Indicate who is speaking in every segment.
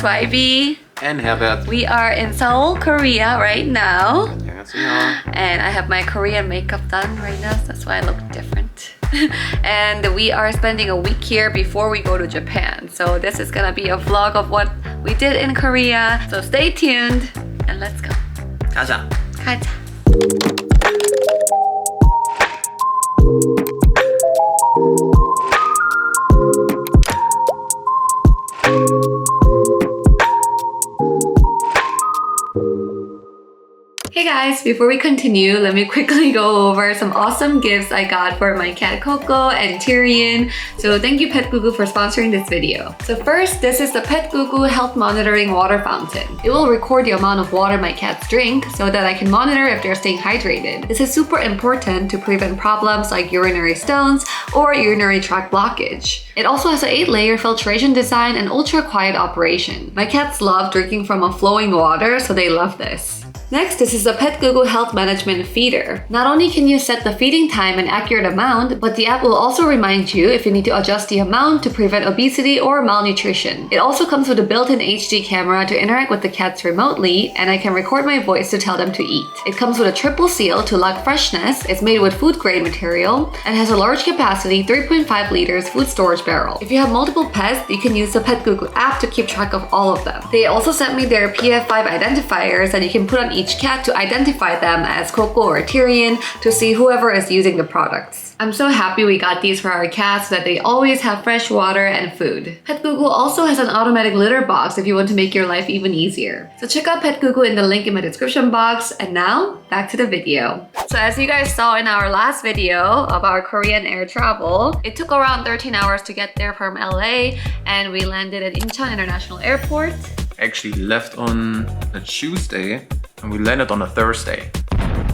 Speaker 1: YB.
Speaker 2: And Herbert.
Speaker 1: We are in Seoul, Korea right now.
Speaker 2: 안녕하세요.
Speaker 1: And I have my Korean makeup done right now, so that's why I look different. And we are spending a week here before we go to Japan. So this is gonna be a vlog of what we did in Korea. So stay tuned and let's go.
Speaker 2: 가자.
Speaker 1: 가자. Hey guys, before we continue, let me quickly go over some awesome gifts I got for my cat Coco and Tyrion. So thank you Pet Gugu for sponsoring this video. So first, this is the Pet Gugu Health Monitoring Water Fountain. It will record the amount of water my cats drink so that I can monitor if they're staying hydrated. This is super important to prevent problems like urinary stones or urinary tract blockage. It also has an 8-layer filtration design and ultra-quiet operation. My cats love drinking from a flowing water, so they love this. Next, this is the Pet Gugu Health Management Feeder. Not only can you set the feeding time and accurate amount, but the app will also remind you if you need to adjust the amount to prevent obesity or malnutrition. It also comes with a built-in HD camera to interact with the cats remotely, and I can record my voice to tell them to eat. It comes with a triple seal to lock freshness, it's made with food-grade material, and has a large capacity 3.5 liters food storage barrel. If you have multiple pets, you can use the Pet Gugu app to keep track of all of them. They also sent me their PF5 identifiers that you can put on each cat to identify them as Coco or Tyrion to see whoever is using the products. I'm so happy we got these for our cats so that they always have fresh water and food. Pet Gugu also has an automatic litter box if you want to make your life even easier. So check out Pet Gugu in the link in my description box. And now, back to the video. So as you guys saw in our last video of our Korean air travel, it took around 13 hours to get there from LA, and we landed at Incheon International Airport.
Speaker 2: Actually left on a Tuesday and we landed on a Thursday.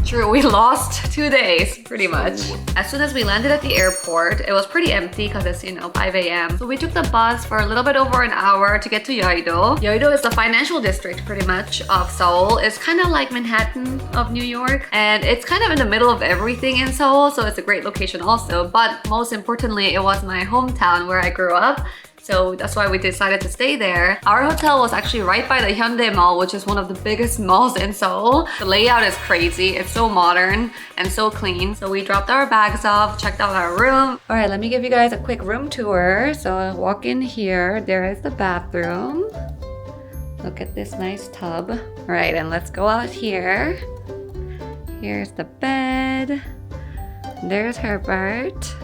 Speaker 1: True, we lost 2 days, pretty much. As soon as we landed at the airport, it was pretty empty because it's, 5 a.m. So we took the bus for a little bit over an hour to get to Yoido. Yoido is the financial district, pretty much, of Seoul. It's kind of like Manhattan of New York. And it's kind of in the middle of everything in Seoul, so it's a great location also. But most importantly, it was my hometown where I grew up. So that's why we decided to stay there. Our hotel was actually right by the Hyundai Mall, which is one of the biggest malls in Seoul. The layout is crazy. It's so modern and so clean. So we dropped our bags off, checked out our room. All right, let me give you guys a quick room tour. So I'll walk in here. There is the bathroom. Look at this nice tub. All right, and let's go out here. Here's the bed. There's Herbert.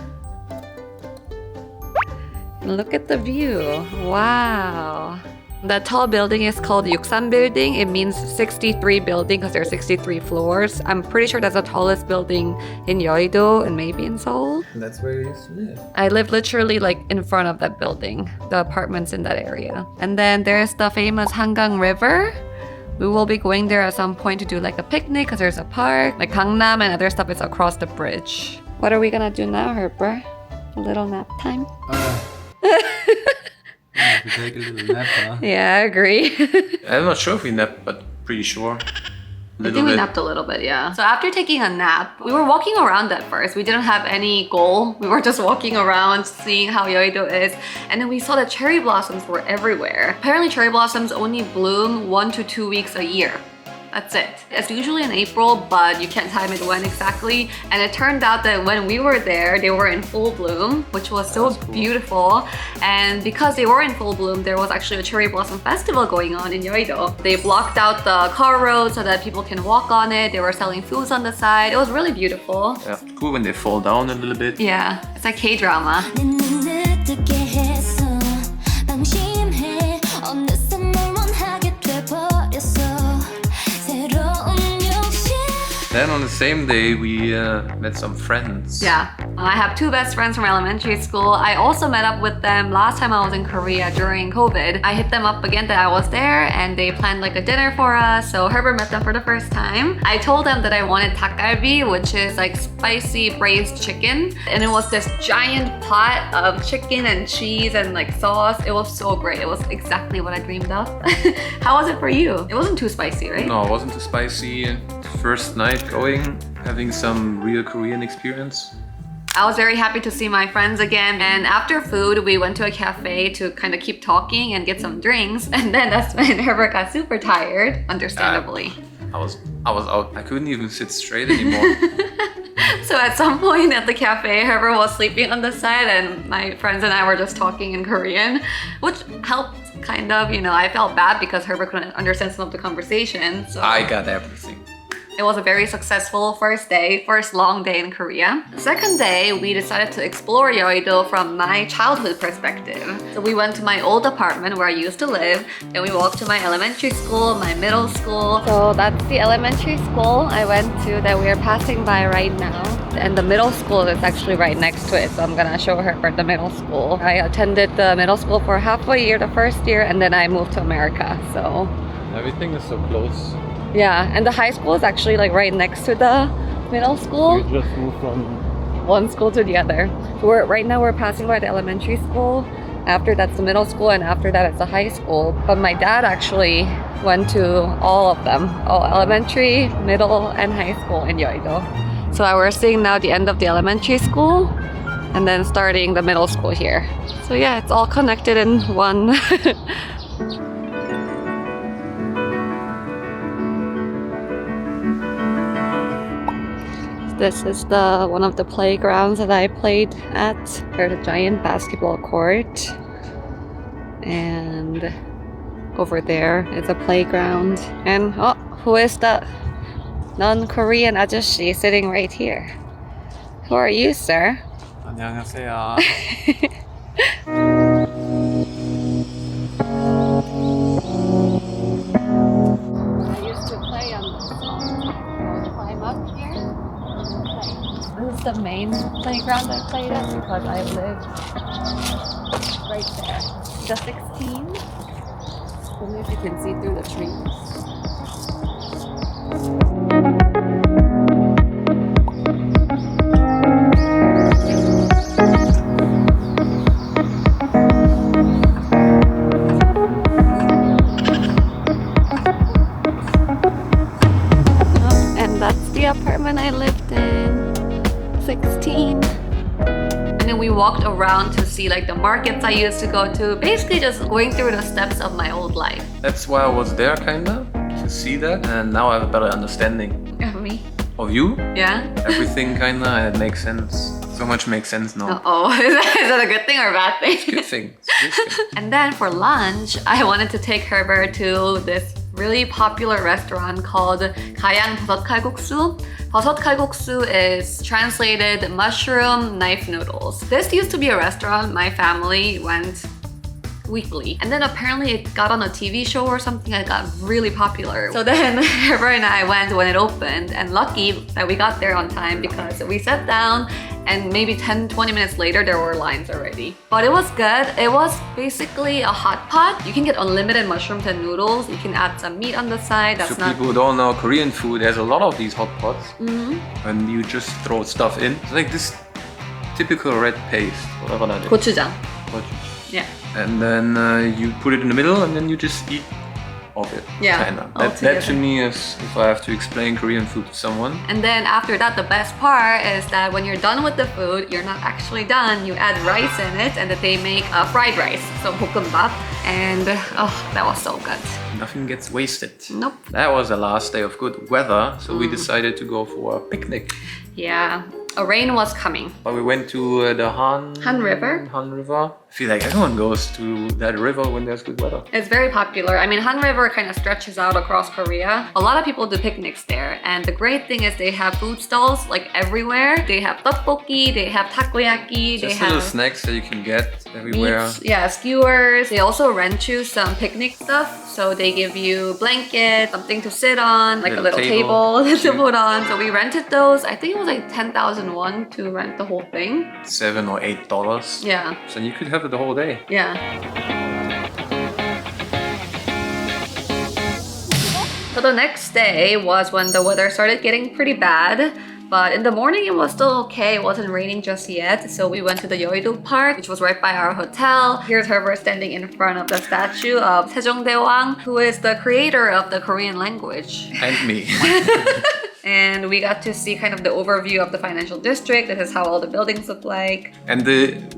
Speaker 1: Look at the view. Wow. That tall building is called Yuksan Building. It means 63 building because there are 63 floors. I'm pretty sure that's the tallest building in Yoido and maybe in Seoul.
Speaker 2: That's where you used to live.
Speaker 1: I live literally like in front of that building, the apartments in that area. And then there's the famous Hangang River. We will be going there at some point to do like a picnic because there's a park. Like Gangnam and other stuff is across the bridge. What are we gonna do now, Herbert? A little nap time?
Speaker 2: We take a little nap, huh?
Speaker 1: Yeah, I agree.
Speaker 2: I'm not sure if we napped, but pretty sure.
Speaker 1: I think we napped a little bit, yeah. So after taking a nap, we were walking around at first. We didn't have any goal. We were just walking around, seeing how Yoido is. And then we saw that cherry blossoms were everywhere. Apparently cherry blossoms only bloom 1 to 2 weeks a year. That's it. It's usually in April, but you can't time it when exactly. And it turned out that when we were there, they were in full bloom, which was so beautiful. And because they were in full bloom, there was actually a cherry blossom festival going on in Yoido. They blocked out the car road so that people can walk on it. They were selling foods on the side. It was really beautiful.
Speaker 2: Yeah, cool when they fall down a little bit.
Speaker 1: Yeah, it's like K-drama.
Speaker 2: Then on the same day, we met some friends.
Speaker 1: Yeah, I have 2 best friends from elementary school. I also met up with them last time I was in Korea during COVID. I hit them up again that I was there and they planned like a dinner for us. So Herbert met them for the first time. I told them that I wanted 닭갈비, which is like spicy braised chicken. And it was this giant pot of chicken and cheese and like sauce. It was so great. It was exactly what I dreamed of. How was it for you? It wasn't too spicy, right?
Speaker 2: No, it wasn't too spicy. First night going, having some real Korean experience.
Speaker 1: I was very happy to see my friends again, and after food we went to a cafe to kind of keep talking and get some drinks, and then that's when Herbert got super tired, understandably.
Speaker 2: I was out. I couldn't even sit straight anymore.
Speaker 1: So at some point at the cafe, Herbert was sleeping on the side and my friends and I were just talking in Korean, which helped kind of, you know. I felt bad because Herbert couldn't understand some of the conversation. So
Speaker 2: I got everything.
Speaker 1: it was a very successful first long day in Korea. Second day, we decided to explore Yoido from my childhood perspective. So we went to my old apartment where I used to live, and we walked to my elementary school, my middle school. So that's the elementary school I went to that we are passing by right now. And the middle school is actually right next to it, so I'm gonna show her the middle school. I attended the middle school for half a year, the first year, and then I moved to America, so.
Speaker 2: Everything is so close.
Speaker 1: Yeah, and the high school is actually like right next to the middle school.
Speaker 2: You just moved from
Speaker 1: one school to the other. So right now we're passing by the elementary school. After that's the middle school, and after that it's the high school. But my dad actually went to all of them, all elementary, middle, and high school in Yoido. So we're seeing now the end of the elementary school and then starting the middle school here. So yeah, it's all connected in one. This is one of the playgrounds that I played at. There's a giant basketball court. And over there is a playground. And oh, who is the non-Korean ajushi sitting right here? Who are you, sir?
Speaker 2: 안녕하세요.
Speaker 1: I used to play on this one. I'll climb up here. This is the main playground I played at because I lived right there. The 16. I don't know if you can see through the trees. And that's the apartment I lived in. 16. And then we walked around to see like the markets I used to go to, basically just going through the steps of my old life.
Speaker 2: That's why I was there, kinda, to see that, and now I have a better understanding
Speaker 1: Of me?
Speaker 2: of you.
Speaker 1: Yeah?
Speaker 2: Everything kinda, and it makes sense. So much makes sense now.
Speaker 1: Uh-oh, is that a good thing or a bad thing?
Speaker 2: Good thing. It's a good thing.
Speaker 1: And then for lunch, I wanted to take Herbert to this really popular restaurant called 가양 버섯 칼국수. 버섯 칼국수 is translated mushroom knife noodles. This used to be a restaurant my family went weekly. And then apparently it got on a TV show or something that got really popular. So then Herbert and I went when it opened, and lucky that we got there on time because we sat down and maybe 10-20 minutes later there were lines already. But it was good. It was basically a hot pot. You can get unlimited mushrooms and noodles. You can add some meat on the side. That's
Speaker 2: So
Speaker 1: not...
Speaker 2: people who don't know Korean food, there's a lot of these hot pots. And you just throw stuff in. It's like this typical red paste, whatever that is.
Speaker 1: 고추장.
Speaker 2: Gochujang.
Speaker 1: Yeah.
Speaker 2: And then you put it in the middle, and then you just eat of it.
Speaker 1: Yeah,
Speaker 2: Kinda.
Speaker 1: all
Speaker 2: That
Speaker 1: together.
Speaker 2: to me is, if I have to explain Korean food to someone.
Speaker 1: And then after that, the best part is that when you're done with the food, you're not actually done. You add rice in it, and that they make fried rice, so 볶음밥. And oh, that was so good.
Speaker 2: Nothing gets wasted.
Speaker 1: Nope.
Speaker 2: That was the last day of good weather, so we decided to go for a picnic.
Speaker 1: Yeah, a rain was coming.
Speaker 2: But we went to the
Speaker 1: Han River.
Speaker 2: Han River. I feel like everyone goes to that river when there's good weather.
Speaker 1: It's very popular. I mean, Han River kind of stretches out across Korea. A lot of people do picnics there. And the great thing is they have food stalls like everywhere. They have tteokbokki, they have takoyaki, they
Speaker 2: Just little
Speaker 1: have
Speaker 2: snacks that you can get everywhere.
Speaker 1: meats, yeah, skewers. They also rent you some picnic stuff. So they give you blankets, something to sit on, like a little table to put on. So we rented those. I think it was like 10,000 won to rent the whole thing.
Speaker 2: $7 or $8.
Speaker 1: Yeah,
Speaker 2: So you could have it the whole day.
Speaker 1: yeah. So the next day was when the weather started getting pretty bad. But in the morning it was still okay. It wasn't raining just yet. So we went to the Yoido Park, which was right by our hotel. Here's Herbert standing in front of the statue of Sejongdaewang, who is the creator of the Korean language.
Speaker 2: And me.
Speaker 1: and we got to see kind of the overview of the financial district. This is how all the buildings look like.
Speaker 2: And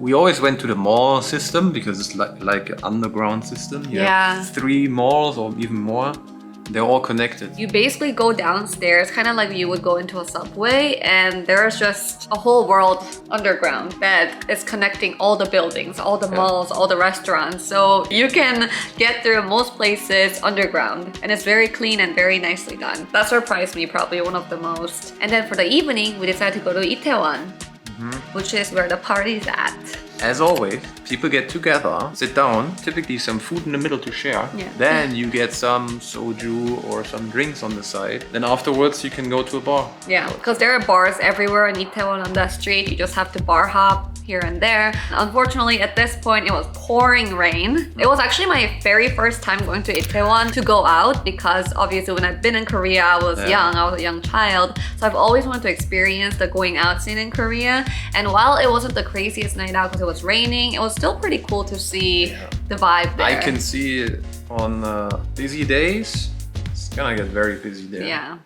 Speaker 2: we always went to the mall system because it's like an underground system. You have 3 malls or even more. They're all connected.
Speaker 1: You basically go downstairs, kind of like you would go into a subway, and there's just a whole world underground that is connecting all the buildings, all the malls, all the restaurants. So you can get through most places underground, and it's very clean and very nicely done. That surprised me, probably one of the most. And then for the evening, we decided to go to Itaewon, which is where the party's at.
Speaker 2: As always, people get together, sit down, typically some food in the middle to share. Then you get some soju or some drinks on the side. Then afterwards you can go to a bar.
Speaker 1: Yeah, because there are bars everywhere in Itaewon on the street. You just have to bar hop here and there. Unfortunately, at this point, it was pouring rain. It was actually my very first time going to Itaewon to go out because obviously when I've been in Korea, I was young, I was a young child. So I've always wanted to experience the going out scene in Korea. And while it wasn't the craziest night out because it was raining, it was still pretty cool to see the vibe there.
Speaker 2: I can see it on busy days. It's gonna get very busy there.
Speaker 1: Yeah.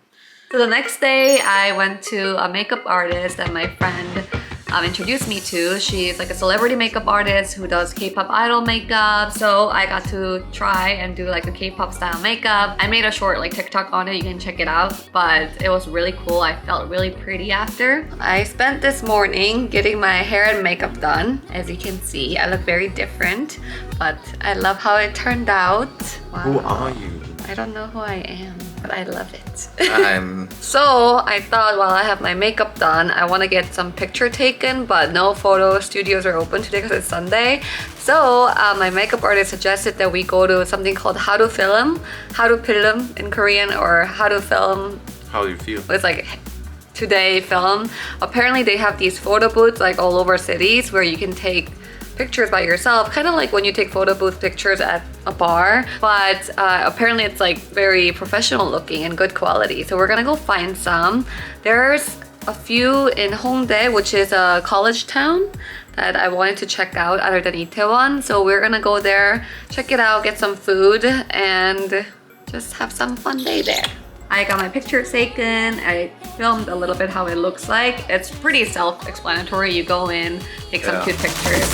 Speaker 1: So the next day, I went to a makeup artist that my friend introduced me to. She's like a celebrity makeup artist who does K-pop idol makeup. So I got to try and do like the K-pop style makeup. I made a short like TikTok on it, you can check it out, but it was really cool. I felt really pretty after. I spent this morning getting my hair and makeup done. As you can see, I look very different, but I love how it turned out. Wow.
Speaker 2: Who are you?
Speaker 1: I don't know who I am, but I love it. So I thought while I have my makeup done, I want to get some picture taken, but no photo studios are open today because it's Sunday. So my makeup artist suggested that we go to something called haru film in Korean, or haru film.
Speaker 2: How do you feel?
Speaker 1: It's like today film. Apparently they have these photo booths like all over cities where you can take pictures by yourself, kind of like when you take photo booth pictures at a bar, but apparently it's like very professional looking and good quality. So we're gonna go find some. There's a few in Hongdae, which is a college town that I wanted to check out other than Itaewon. So we're gonna go there, check it out, get some food, and just have some fun day there. I got my picture taken. I filmed a little bit how it looks like. It's pretty self-explanatory. You go in, take some cute pictures.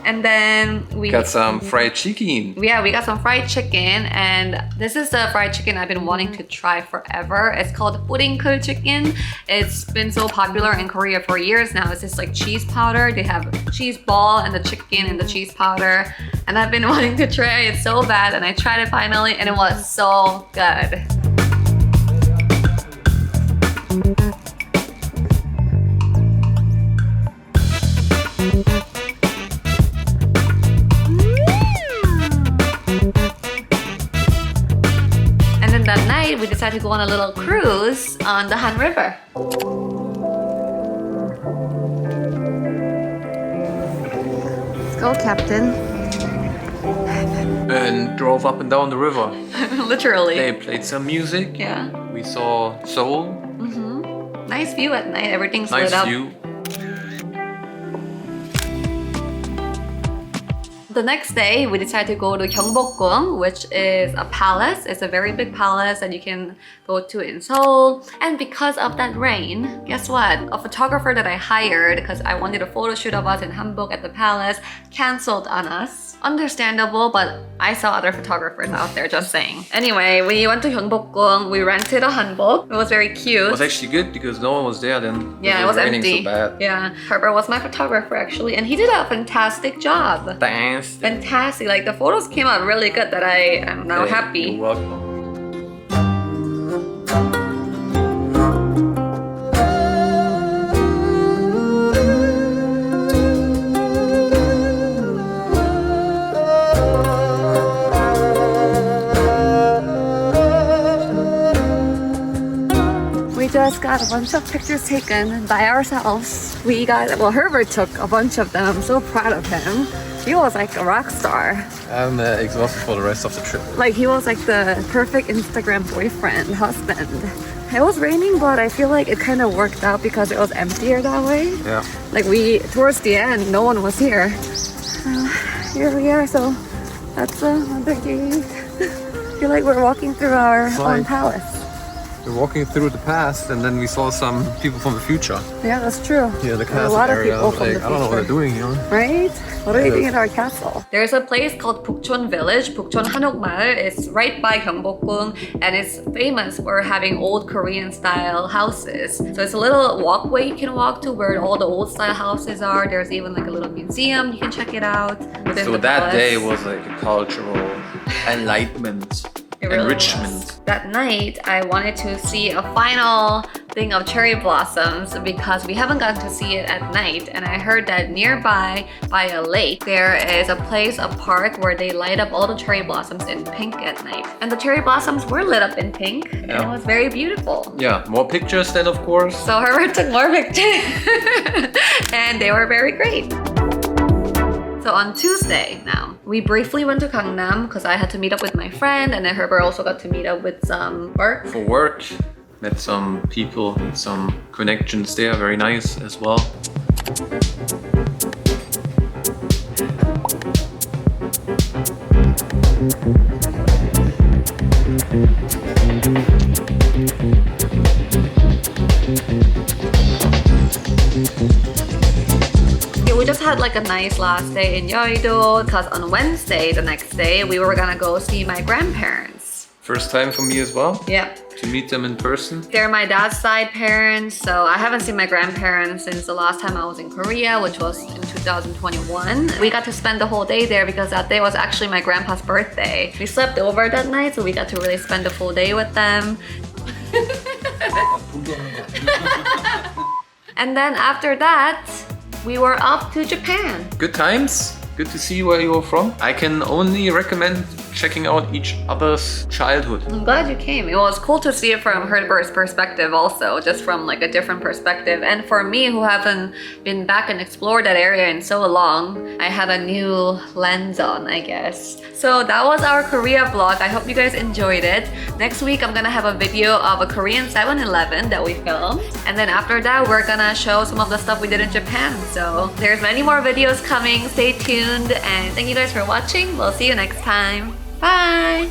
Speaker 1: And then we
Speaker 2: got some fried chicken.
Speaker 1: Yeah, we got some fried chicken, and this is the fried chicken I've been wanting to try forever. It's called 뿌링클 chicken. It's been so popular in Korea for years now. It's just like cheese powder. They have cheese ball and the chicken and the cheese powder. And I've been wanting to try it so bad, and I tried it finally, and it was so good. That night, we decided to go on a little cruise on the Han River. Let's go, Captain.
Speaker 2: And drove up and down the river.
Speaker 1: Literally.
Speaker 2: They played some music.
Speaker 1: Yeah.
Speaker 2: We saw Seoul.
Speaker 1: Nice view at night. Everything's lit up.
Speaker 2: Nice view.
Speaker 1: The next day, we decided to go to Hanbok, which is a palace. It's a very big palace that you can go to in Seoul. And because of that rain, guess what? A photographer that I hired, because I wanted a photo shoot of us in Hanbok at the palace, canceled on us. Understandable, but I saw other photographers out there, just saying. Anyway, we went to Hanbok. We rented a hanbok. It was very cute.
Speaker 2: It was actually good because no one was there then.
Speaker 1: Yeah, it was
Speaker 2: raining
Speaker 1: empty.
Speaker 2: So bad.
Speaker 1: Yeah, Herbert was my photographer actually, and he did a fantastic job.
Speaker 2: Thanks.
Speaker 1: Fantastic. Like the photos came out really good that I am now happy.
Speaker 2: You're welcome.
Speaker 1: We just got a bunch of pictures taken by ourselves. Well, Herbert took a bunch of them. I'm so proud of him. He was like a rock star.
Speaker 2: I'm exhausted for the rest of the trip.
Speaker 1: Like he was like the perfect Instagram boyfriend, husband. It was raining, but I feel like it kind of worked out because it was emptier that way.
Speaker 2: Yeah.
Speaker 1: Like towards the end, no one was here. Here we are, so that's another gate. I feel like we're walking through our own palace.
Speaker 2: We're walking through the past, and then we saw some people from the future.
Speaker 1: Yeah, that's true.
Speaker 2: Yeah, the castle
Speaker 1: a lot
Speaker 2: area.
Speaker 1: of people from the future.
Speaker 2: I don't know what they're doing here.
Speaker 1: Right? What are they doing at our castle? There's a place called Bukchon Village. Bukchon Hanbok Palace. It's right by Gyeongbokgung, and it's famous for having old Korean style houses. So it's a little walkway you can walk to where all the old style houses are. There's even like a little museum. You can check it out.
Speaker 2: So that day was like a cultural enlightenment. Enrichment.
Speaker 1: That night, I wanted to see a final thing of cherry blossoms because we haven't gotten to see it at night. And I heard that nearby, by a lake, there is a place, a park, where they light up all the cherry blossoms in pink at night. And the cherry blossoms were lit up in pink. Yeah. And it was very beautiful.
Speaker 2: Yeah, more pictures then, of course.
Speaker 1: So Herbert took more pictures. And they were very great. So on Tuesday now, we briefly went to Gangnam because I had to meet up with my friend, and then Herbert also got to meet up with some work.
Speaker 2: For work, met some people, some connections there, very nice as well.
Speaker 1: We just had like a nice last day in Yoido because on Wednesday, the next day, we were gonna go see my grandparents.
Speaker 2: First time for me as well.
Speaker 1: Yeah.
Speaker 2: To meet them in person.
Speaker 1: They're my dad's side parents, so I haven't seen my grandparents since the last time I was in Korea, which was in 2021. We got to spend the whole day there because that day was actually my grandpa's birthday. We slept over that night, so we got to really spend the full day with them. And then after that, we were off to Japan.
Speaker 2: Good times. Good to see where you're from. I can only recommend checking out each other's childhood.
Speaker 1: I'm glad you came. It was cool to see it from Herbert's perspective also, just from like a different perspective. And for me, who haven't been back and explored that area in so long, I had a new lens on, I guess. So that was our Korea vlog. I hope you guys enjoyed it. Next week, I'm gonna have a video of a Korean 7-Eleven that we filmed. And then after that, we're gonna show some of the stuff we did in Japan. So there's many more videos coming. Stay tuned. And thank you guys for watching. We'll see you next time. Bye!